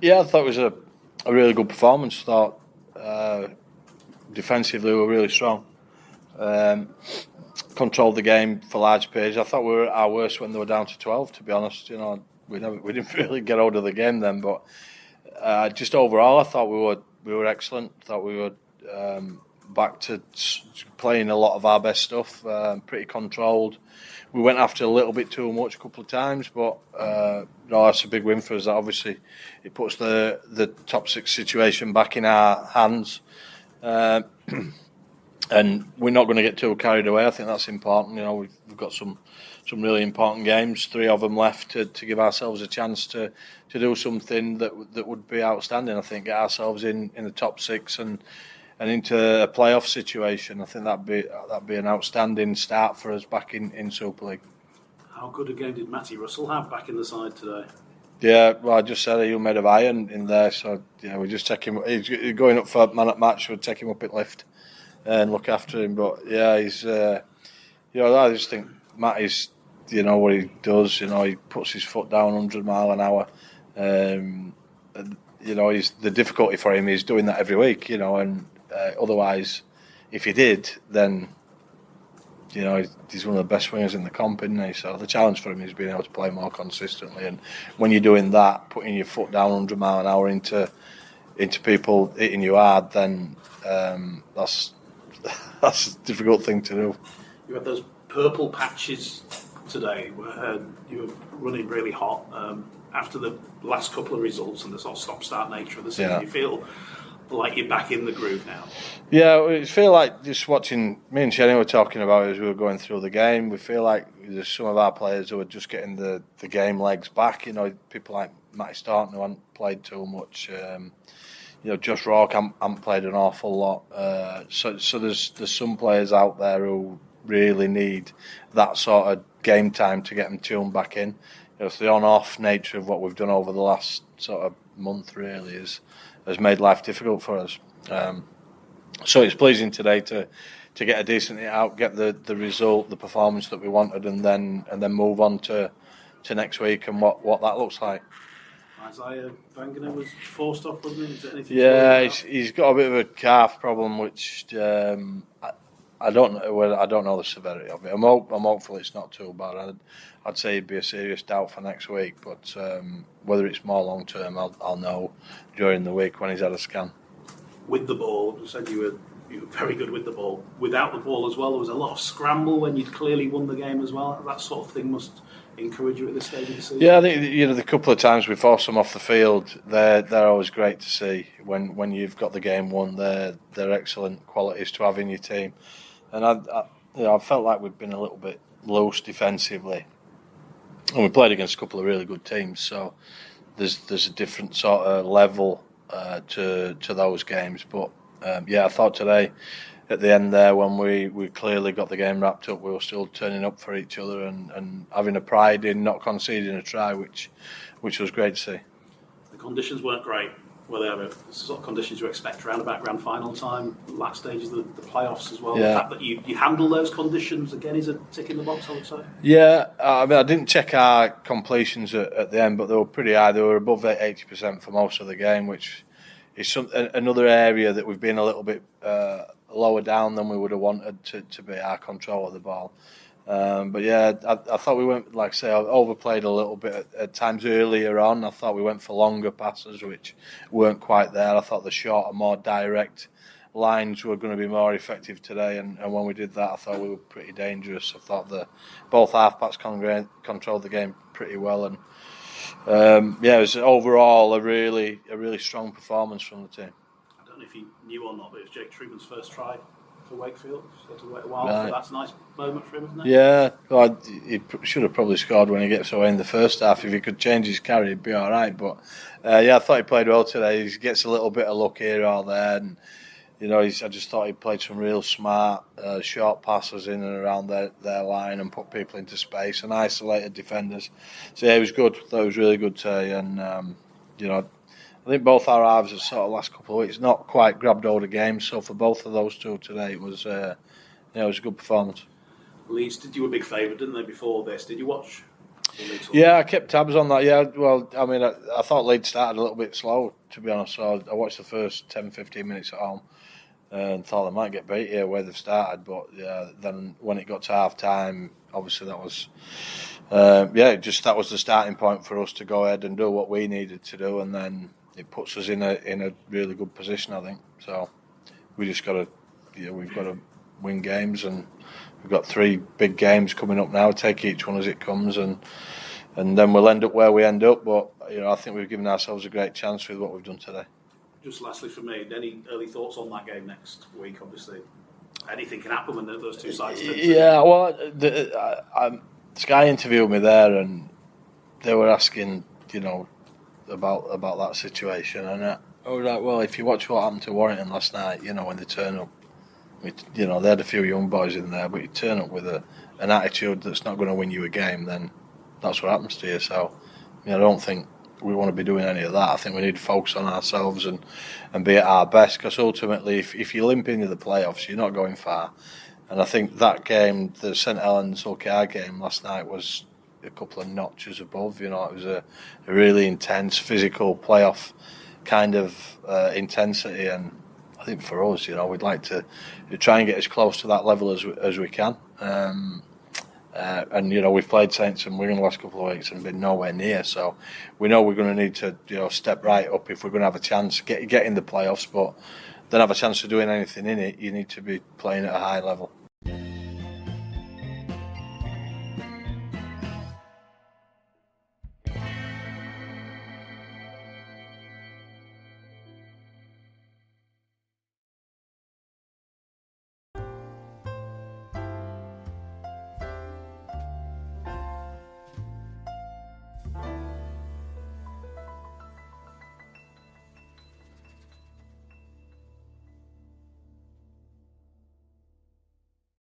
Yeah, I thought it was a really good performance. Thought defensively we were really strong. Controlled the game for large periods. I thought we were at our worst when they were down to 12. To be honest, we didn't really get out of the game then. But just overall, I thought we were excellent. I thought we were back to playing a lot of our best stuff. Pretty controlled. We went after a little bit too much a couple of times, but that's a big win for us. That obviously it puts the top six situation back in our hands. And we're not going to get too carried away. I think that's important. We've got some really important games, 3 of them left to give ourselves a chance to do something that would be outstanding. I think get ourselves in the top 6 and into a playoff situation. I think that'd be an outstanding start for us back in Super League. How good a game did Matty Russell have back in the side today? Yeah, well, I just said he's made of iron in there, so we just take him. He's going up for man at match. We'll take him up in lift and look after him. But yeah, he's I just think Matt is what he does. He puts his foot down 100 mile an hour. He's the difficulty for him is doing that every week. And otherwise, if he did, then he's one of the best wingers in the comp, isn't he? So the challenge for him is being able to play more consistently. And when you're doing that, putting your foot down 100 mile an hour into people hitting you hard, then that's a difficult thing to do. You had those purple patches today where you were running really hot after the last couple of results and the sort of stop-start nature of the season. Yeah. You feel like you're back in the groove now? Yeah, we feel like just watching, me and Shane were talking about it as we were going through the game, we feel like there's some of our players who are just getting the game legs back. People like Matty Staunton who haven't played too much. Josh Rourke haven't played an awful lot. So there's some players out there who really need that sort of game time to get them tuned back in. It's the on-off nature of what we've done over the last sort of month really has made life difficult for us. So it's pleasing today to get a decent hit out, get the result, the performance that we wanted, and then move on to next week and what that looks like. Isaiah Wangener was forced off, wasn't he? Is there anything? Yeah, he's got a bit of a calf problem, which I don't know the severity of it. I'm hopeful it's not too bad. I'd say it'd be a serious doubt for next week, but whether it's more long term, I'll know during the week when he's had a scan. With the ball, you said you were very good with the ball. Without the ball as well, there was a lot of scramble when you'd clearly won the game as well. That sort of thing must encourage you at this stage of the season. Yeah, I think the couple of times we forced them off the field, they're always great to see. When you've got the game won, they're excellent qualities to have in your team. And I felt like we've been a little bit loose defensively, and we played against a couple of really good teams. So there's a different sort of level to those games. But I thought today, at the end there, when we clearly got the game wrapped up, we were still turning up for each other and having a pride in not conceding a try, which was great to see. The conditions weren't great. Were they the sort of conditions you expect around about grand final time, last stages of the playoffs as well? Yeah. The fact that you handle those conditions, again, is a tick in the box, I would say. Yeah, I didn't check our completions at the end, but they were pretty high. They were above 80% for most of the game, which is another area that we've been a little bit lower down than we would have wanted to be our control of the ball. But yeah, I thought we went, like I say, I overplayed a little bit at times earlier on. I thought we went for longer passes, which weren't quite there. I thought the shorter, more direct lines were going to be more effective today. And when we did that, I thought we were pretty dangerous. I thought both halfbacks controlled the game pretty well. And it was overall a really strong performance from the team. I don't know if you knew or not, but it was Jake Truman's first try for Wakefield. So had to wait a while. Right. So that's a nice moment for him, isn't it? Yeah, well, he should have probably scored when he gets away in the first half. If he could change his carry, he'd be all right. But I thought he played well today. He gets a little bit of luck here or there, and I just thought he played some real smart short passes in and around their line and put people into space and isolated defenders. So yeah, it was good. That was really good today, and I think both our halves have sort of last couple of weeks not quite grabbed hold of games. So for both of those two today, it was a good performance. Leeds did you a big favour, didn't they, before this? Did you watch Yeah, I kept tabs on that. Yeah, well, I mean, I thought Leeds started a little bit slow, to be honest. So I watched the first 10-15 minutes at home and thought they might get beat here where they've started. But yeah, then when it got to half time, obviously that was, that was the starting point for us to go ahead and do what we needed to do, and then it puts us in a really good position, I think. So we just got to, we've got to win games, and we've got 3 big games coming up now. Take each one as it comes, and then we'll end up where we end up. But I think we've given ourselves a great chance with what we've done today. Just lastly for me, any early thoughts on that game next week? Obviously, anything can happen when those two sides. Yeah, well, Sky interviewed me there, and they were asking, about that situation, and I was like, well, if you watch what happened to Warrington last night, when they turn up, they had a few young boys in there, but you turn up with an attitude that's not going to win you a game, then that's what happens to you. So, I don't think we want to be doing any of that. I think we need to focus on ourselves and be at our best, because ultimately, if you limp into the playoffs, you're not going far. And I think that game, the St Helens OKR game last night, was a couple of notches above. It was a really intense, physical playoff kind of intensity, and I think for us, we'd like to try and get as close to that level as we can. And we've played Saints and Wigan the last couple of weeks and been nowhere near. So we know we're going to need to step right up if we're going to have a chance get in the playoffs. But then have a chance of doing anything in it, you need to be playing at a high level.